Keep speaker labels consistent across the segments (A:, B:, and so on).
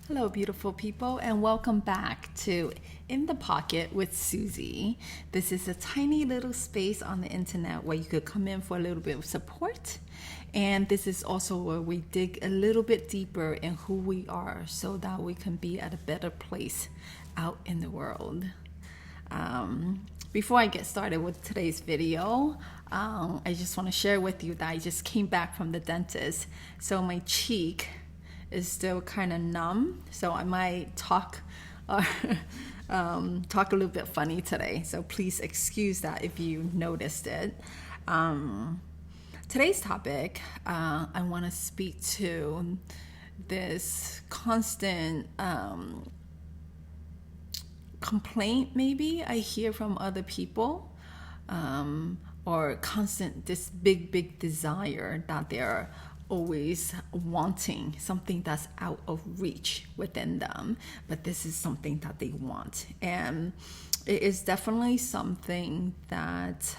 A: Hello, beautiful people, and welcome back to In the Pocket with Suzie. This is a tiny little space on the internet where you could come in for a little bit of support. And this is also where we dig a little bit deeper in who we are so that we can be at a better place out in the world. Before I get started with today's video, I just want to share with you that I just came back from the dentist. So my cheek is still kind of numb, so I might talk talk a little bit funny today, so please excuse that if you noticed it. Today's topic, I want to speak to this constant complaint maybe I hear from other people, or constant this big desire that they're always wanting something that's out of reach within them, but this is something that they want, and it is definitely something that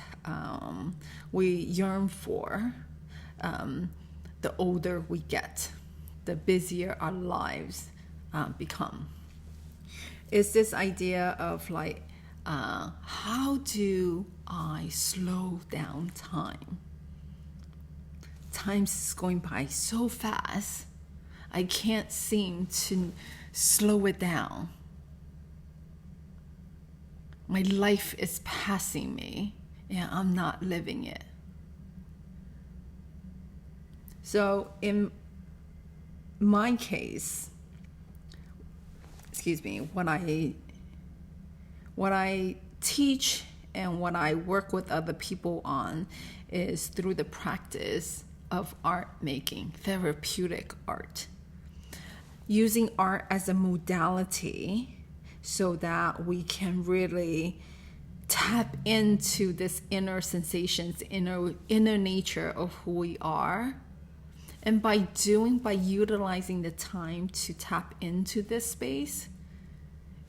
A: we yearn for. The older we get, the busier our lives become. It's this idea of like, how do I slow down time? Time is going by so fast, I can't seem to slow it down. My life is passing me, and I'm not living it. So in my case, what I teach and what I work with other people on is through the practice of art making, therapeutic art. Using art as a modality so that we can really tap into this inner sensations, inner nature of who we are. And by utilizing the time to tap into this space,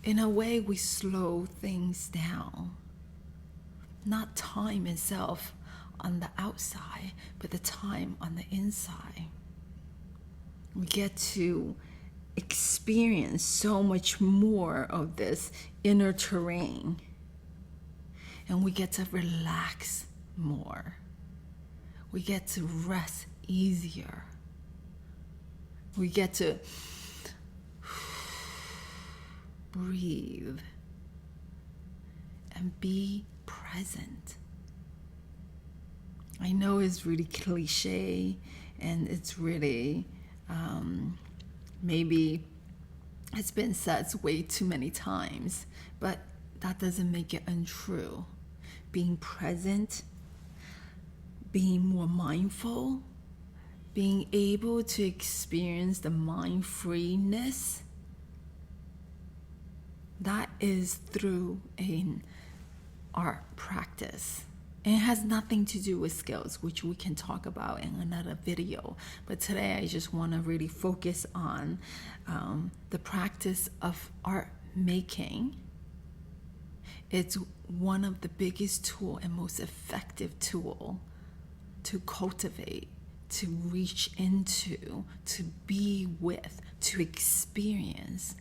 A: in a way we slow things down. Not time itself on the outside, but the time on the inside. We get to experience so much more of this inner terrain, and we get to relax more. We get to rest easier. We get to breathe and be present. I know it's really cliche, and it's really, maybe it's been said way too many times, but that doesn't make it untrue. Being present, being more mindful, being able to experience the mind-freeness, that is through an art practice. And it has nothing to do with skills, which we can talk about in another video. But today I just want to really focus on the practice of art making. It's one of the biggest tool and most effective tool to cultivate, to reach into, to be with, to experience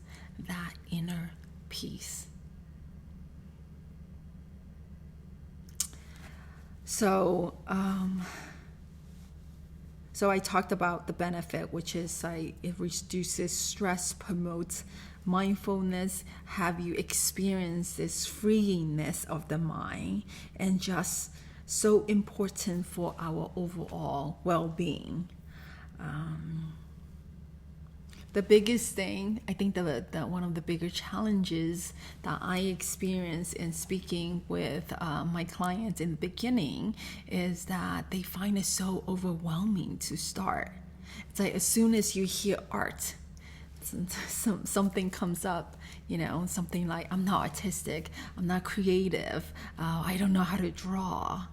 A: that inner peace. So I talked about the benefit, which is it reduces stress, promotes mindfulness, have you experience this freeiness of the mind, and just so important for our overall well-being. The biggest thing, I think that one of the bigger challenges that I experience in speaking with my clients in the beginning is that they find it so overwhelming to start. It's like as soon as you hear art, something comes up, something like, I'm not artistic, I'm not creative, I don't know how to draw.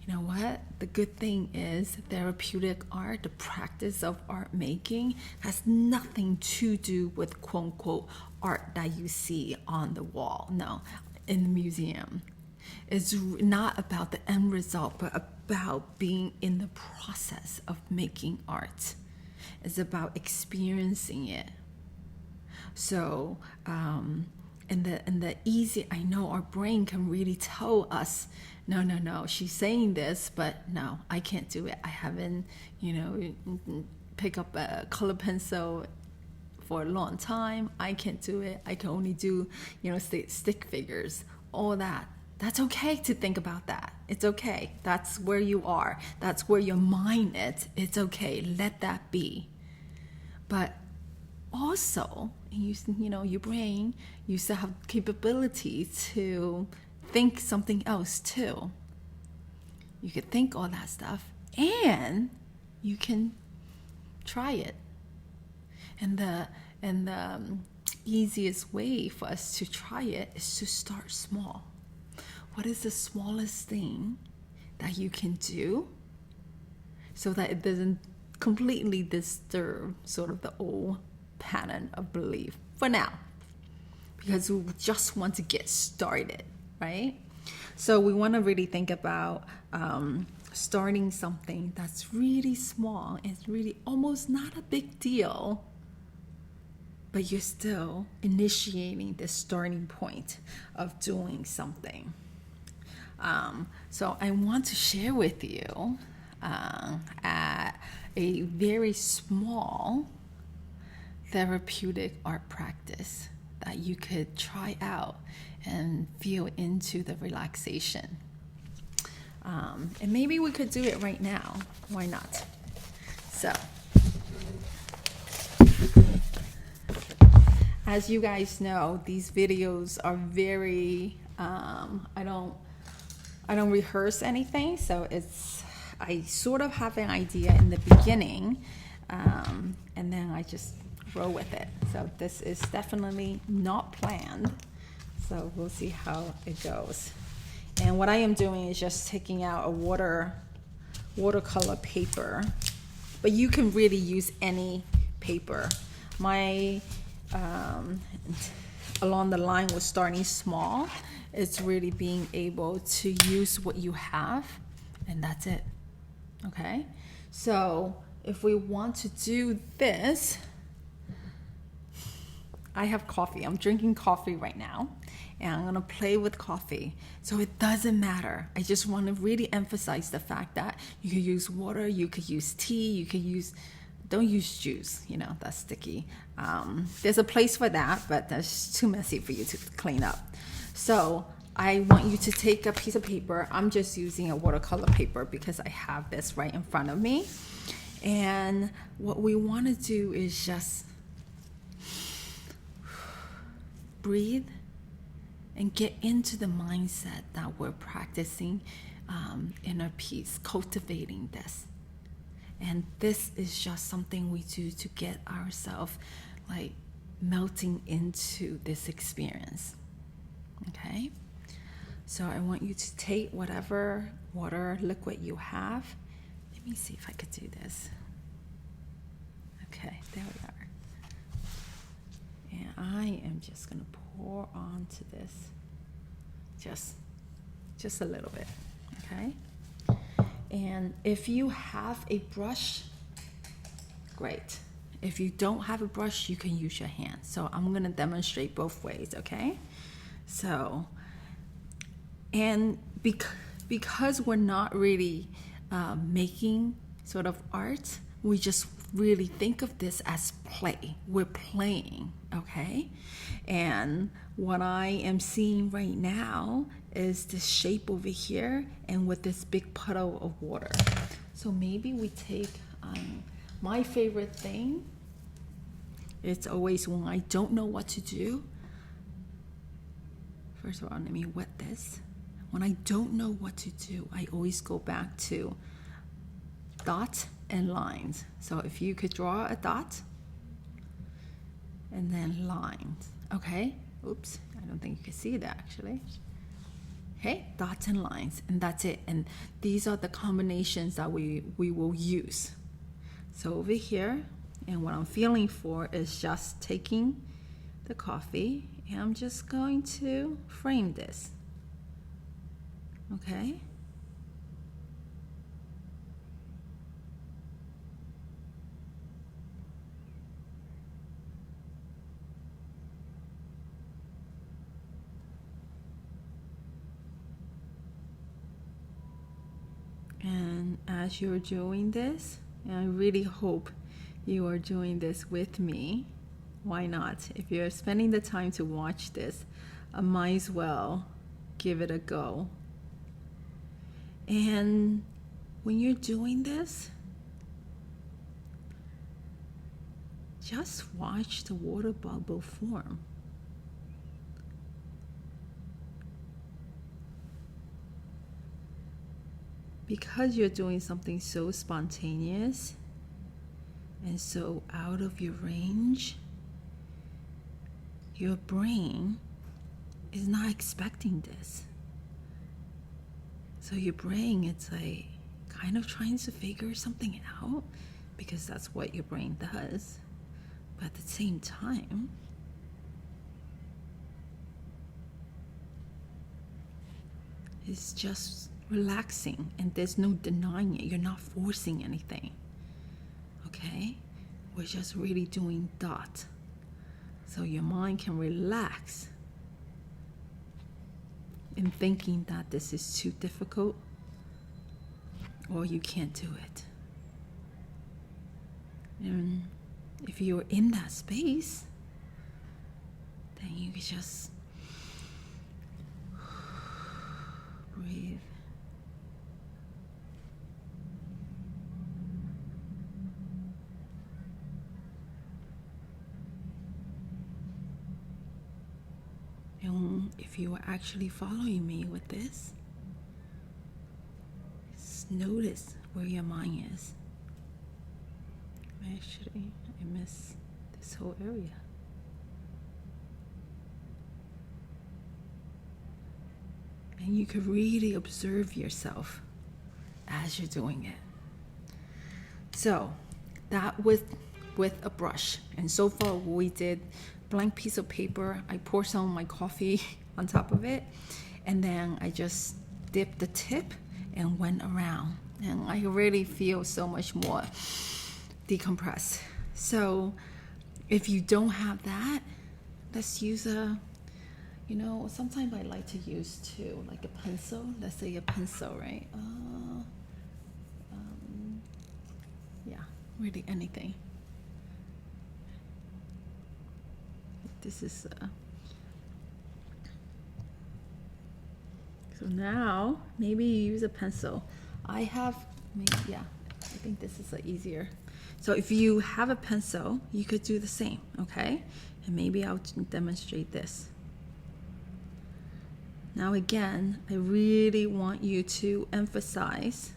A: You know what? The good thing is therapeutic art, the practice of art making, has nothing to do with quote unquote art that you see on the wall. No, in the museum. It's not about the end result, but about being in the process of making art. It's about experiencing it. So, and the easy, I know our brain can really tell us, no, she's saying this, but no, I can't do it. I haven't, pick up a color pencil for a long time. I can't do it. I can only do, stick figures, all that. That's okay to think about that. It's okay. That's where you are. That's where your mind is. It's okay. Let that be. But also, your brain, you still have capability to think something else too. You could think all that stuff, and you can try it. And the easiest way for us to try it is to start small. What is the smallest thing that you can do so that it doesn't completely disturb sort of the old pattern of belief for now? Because we just want to get started, right? So we want to really think about starting something that's really small. It's really almost not a big deal, but you're still initiating the starting point of doing something. So I want to share with you a very small therapeutic art practice that you could try out and feel into the relaxation. And maybe we could do it right now. Why not? So, as you guys know, these videos are very, I don't rehearse anything, so I sort of have an idea in the beginning, and then I just roll with it. So this is definitely not planned, so we'll see how it goes. And what I am doing is just taking out a watercolor paper, but you can really use any paper. My along the line with starting small, it's really being able to use what you have, and that's it. Okay, so if we want to do this, I have coffee. I'm drinking coffee right now, and I'm gonna play with coffee. So it doesn't matter. I just want to really emphasize the fact that you can use water, you could use tea, you can use, don't use juice, that's sticky. There's a place for that, but that's too messy for you to clean up. So I want you to take a piece of paper. I'm just using a watercolor paper because I have this right in front of me. And what we want to do is just breathe and get into the mindset that we're practicing inner peace, cultivating this. And this is just something we do to get ourselves like melting into this experience. Okay? So I want you to take whatever water liquid you have. Let me see if I could do this. Okay, there we are. And I am just going to pour onto this. Just a little bit. Okay? And if you have a brush, great. If you don't have a brush, you can use your hand. So I'm going to demonstrate both ways, okay? So, and because we're not really making sort of art, we just really think of this as play. We're playing, okay? And what I am seeing right now is this shape over here and with this big puddle of water. So maybe we take my favorite thing. It's always when I don't know what to do. First of all, let me wet this. When I don't know what to do, I always go back to dots and lines. So if you could draw a dot and then lines, okay? Oops, I don't think you can see that actually. Okay, dots and lines, and that's it. And these are the combinations that we will use. So over here, and what I'm feeling for is just taking the coffee, and I'm just going to frame this. Okay? as you're doing this, and I really hope you are doing this with me. Why not? If you're spending the time to watch this, I might as well give it a go. And when you're doing this, just watch the water bubble form. Because you're doing something so spontaneous and so out of your range, your brain is not expecting this. So your brain, it's like kind of trying to figure something out, because that's what your brain does. But at the same time, it's just relaxing, and there's no denying it. You're not forcing anything. Okay? We're just really doing that. So your mind can relax in thinking that this is too difficult or you can't do it. And if you're in that space, then you can just breathe. And if you are actually following me with this, just notice where your mind is. Actually, I miss this whole area. And you can really observe yourself as you're doing it. So that with a brush. And so far we did blank piece of paper. I pour some of my coffee on top of it, and then I just dipped the tip and went around. And I really feel so much more decompressed. So if you don't have that, let's use sometimes I like to use too, like a pencil. Let's say a pencil, right? Yeah, really anything. This is so now maybe you use a pencil. I think this is easier. So if you have a pencil, you could do the same, okay? And maybe I'll demonstrate this. Now again, I really want you to emphasize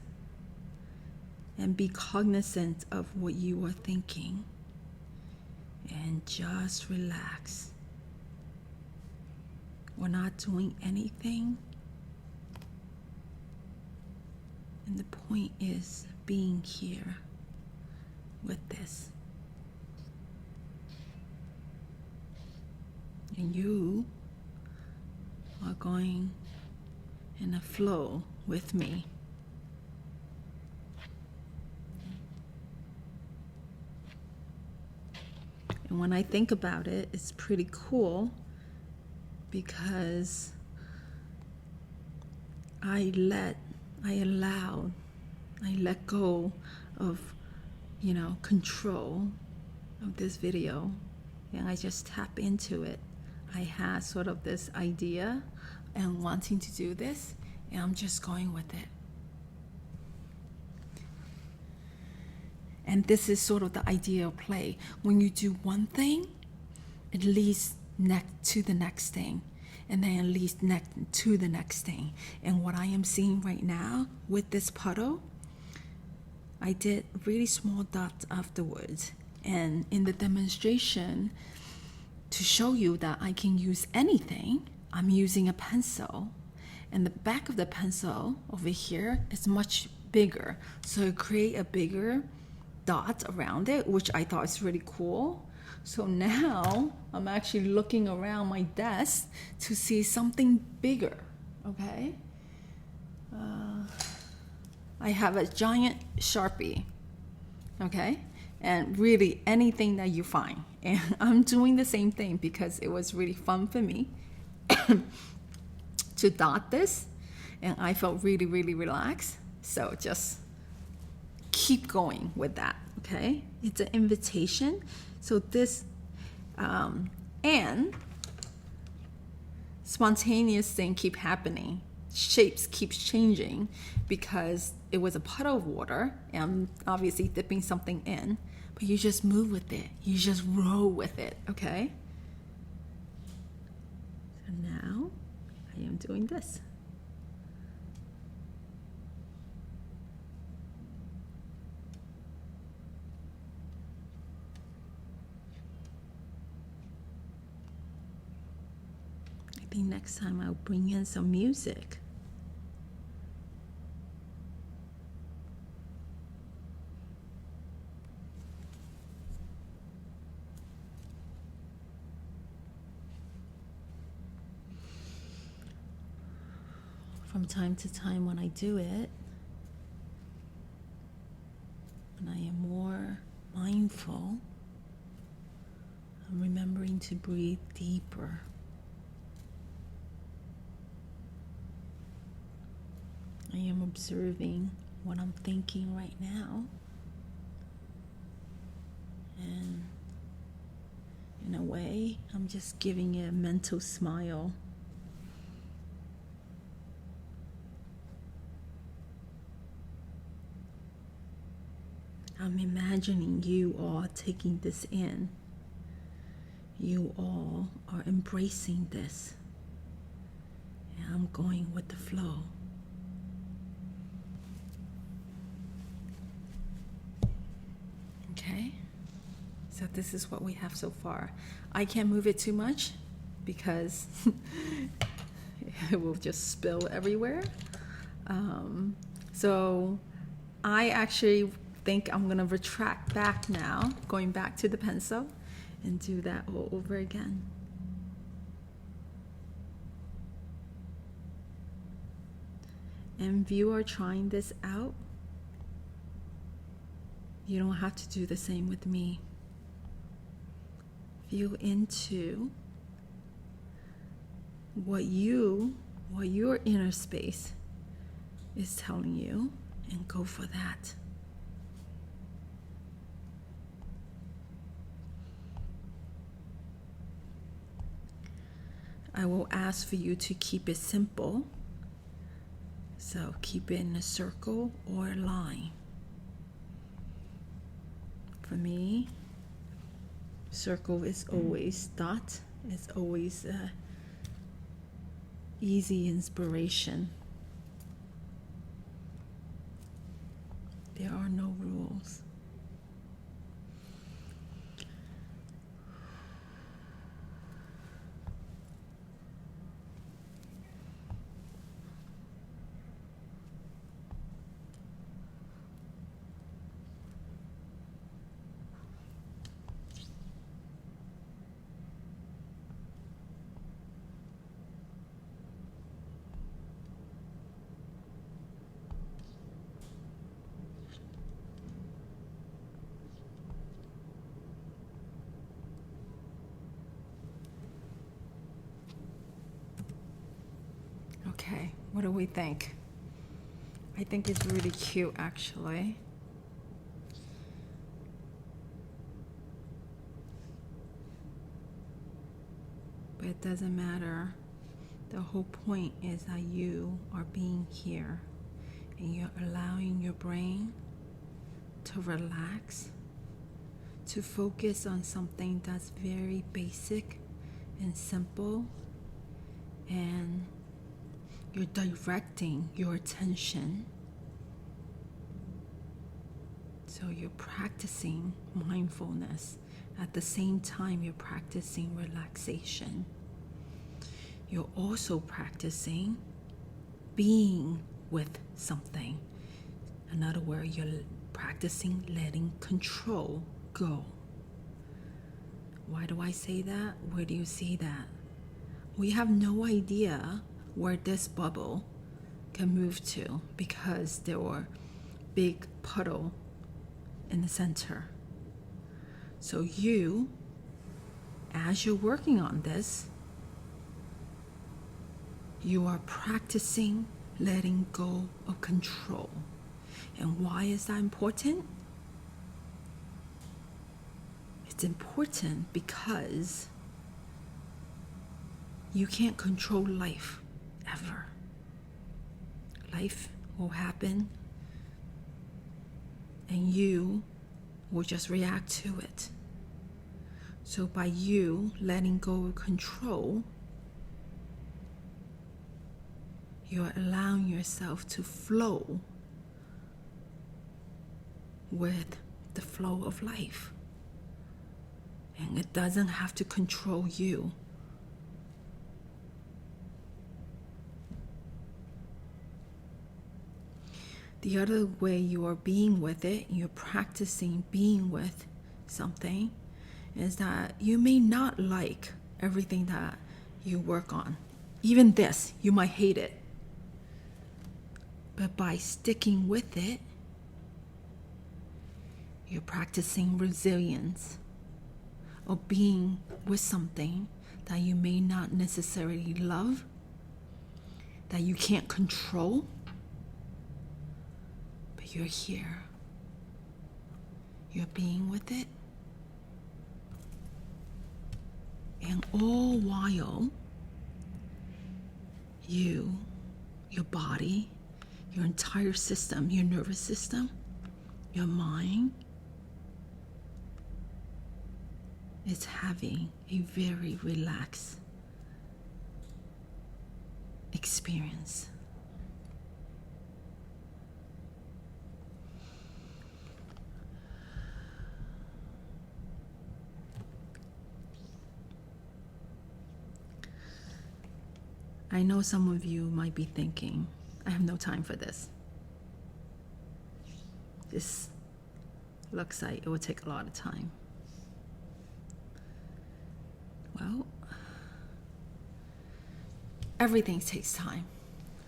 A: and be cognizant of what you are thinking. And just relax. We're not doing anything. And the point is being here with this. And you are going in a flow with me. And when I think about it, it's pretty cool because I let go of, control of this video, and I just tap into it. I had sort of this idea and wanting to do this, and I'm just going with it. And this is sort of the idea of play. When you do one thing, it leads to the next thing, and then it leads to the next thing. And what I am seeing right now with this puddle, I did really small dots afterwards. And in the demonstration, to show you that I can use anything, I'm using a pencil. And the back of the pencil over here is much bigger. So I create a bigger dot around it, which I thought is really cool. So now I'm actually looking around my desk to see something bigger, okay? I have a giant Sharpie, okay? And really anything that you find. And I'm doing the same thing because it was really fun for me to dot this. And I felt really, really relaxed. So just keep going with that, okay? It's an invitation. So this, and spontaneous thing keep happening. Shapes keeps changing because it was a puddle of water and obviously dipping something in, but you just move with it. You just roll with it, okay? So now I am doing this. I think next time I'll bring in some music. From time to time when I do it, when I am more mindful, I'm remembering to breathe deeper. I am observing what I'm thinking right now. And in a way, I'm just giving it a mental smile. I'm imagining you all taking this in. You all are embracing this. And I'm going with the flow. Okay? So this is what we have so far. I can't move it too much because it will just spill everywhere. So I actually think I'm going to retract back now, going back to the pencil, and do that all over again. And if you are trying this out, you don't have to do the same with me. Feel into what your inner space is telling you and go for that. I will ask for you to keep it simple. So keep it in a circle or a line. For me, circle is always thought. It's always easy inspiration. There are no rules. Okay, what do we think? I think it's really cute, actually. But it doesn't matter. The whole point is that you are being here and you're allowing your brain to relax, to focus on something that's very basic and simple, and you're directing your attention. So you're practicing mindfulness. At the same time, you're practicing relaxation. You're also practicing being with something. In other words, you're practicing letting control go. Why do I say that? Where do you see that? We have no idea where this bubble can move to because there were big puddle in the center. So you, as you're working on this, you are practicing letting go of control. And why is that important? It's important because you can't control life ever. Life will happen and you will just react to it. So by you letting go of control, you're allowing yourself to flow with the flow of life. And it doesn't have to control you. The other way you are being with it, you're practicing being with something, is that you may not like everything that you work on. Even this, you might hate it. But by sticking with it, you're practicing resilience of being with something that you may not necessarily love, that you can't control, but you're here. You're being with it. And all while, your body, your entire system, your nervous system, your mind is having a very relaxed experience. I know some of you might be thinking, I have no time for this. This looks like it will take a lot of time. Well, everything takes time.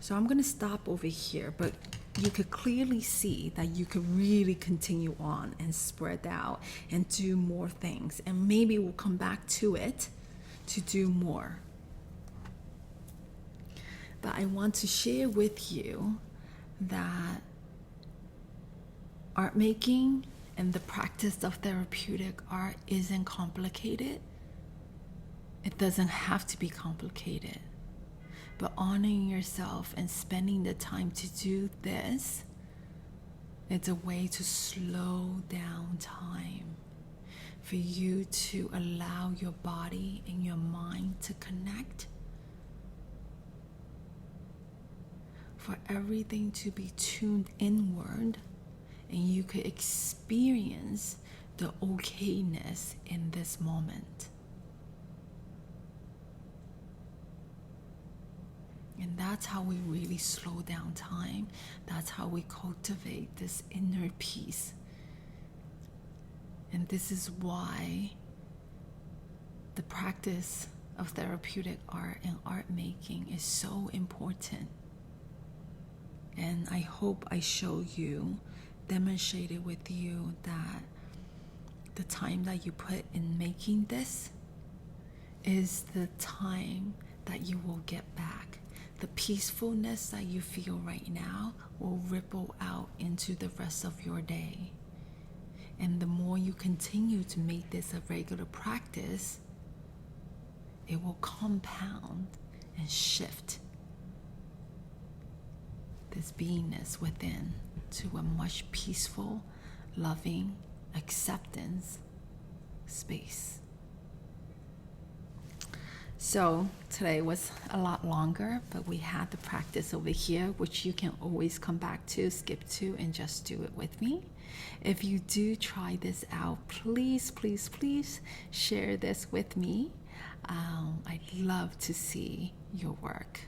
A: So I'm going to stop over here, but you could clearly see that you could really continue on and spread out and do more things. And maybe we'll come back to it to do more. But I want to share with you that art making and the practice of therapeutic art isn't complicated. It doesn't have to be complicated. But honoring yourself and spending the time to do this, it's a way to slow down time for you to allow your body and your mind to connect, for everything to be tuned inward, and you could experience the okayness in this moment. And that's how we really slow down time. That's how we cultivate this inner peace. And this is why the practice of therapeutic art and art making is so important. And I hope I show you, demonstrated with you, that the time that you put in making this is the time that you will get back. The peacefulness that you feel right now will ripple out into the rest of your day. And the more you continue to make this a regular practice, it will compound and shift this beingness within to a much peaceful, loving, acceptance space. So today was a lot longer, but we had the practice over here, which you can always come back to, skip to, and just do it with me. If you do try this out, please, please, please share this with me. I'd love to see your work.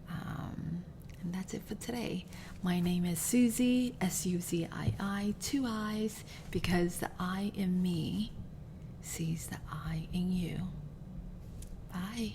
A: And that's it for today. My name is SUZII, SUZII, 2 eyes, because the I in me sees the I in you. Bye.